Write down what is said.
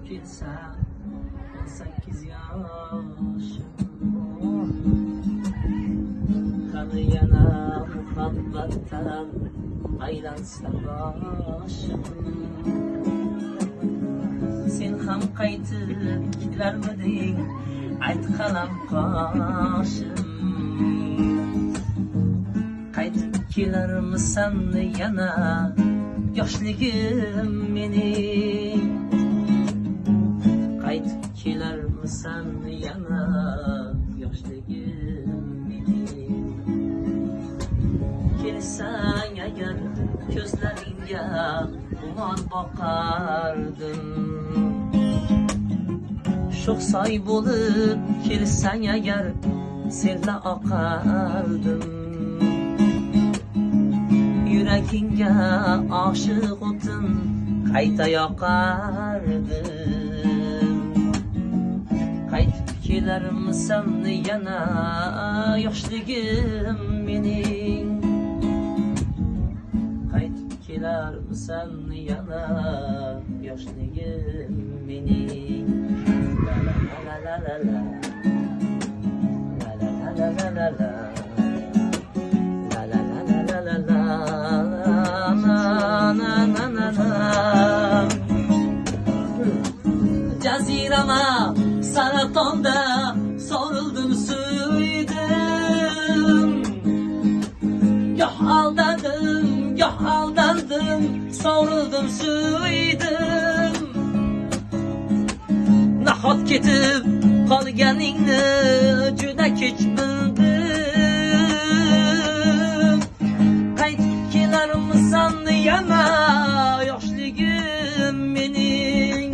kelsa 18 yoshim, hali yana muhabbatdan aylansa boshim. Sen ham qaytib kelarmiding, ayt qalam qoshim. Qaytib kelarmisan yana yoshligim mening? Qaytib kelarmisan yana yoshligim mening? Kelsang agar ko'zlaringga umon boqardim, sho'xsoy bo'lib kelsang agar selda oqardim. Yuragingga oshiq o'tim qayta yoqardim. Qaytib kelarmisan yana yoshligim mening? Qaytib kelarmisan yana yoshligim mening? La la la la la la la la la la la. Jazirama saratonda sorildim, suydim. Goh aldandim, sorildim, suydim. Nahot ketib qolganingni juda kech bildim. Qaytib kelarmisan yana yoshligim mening?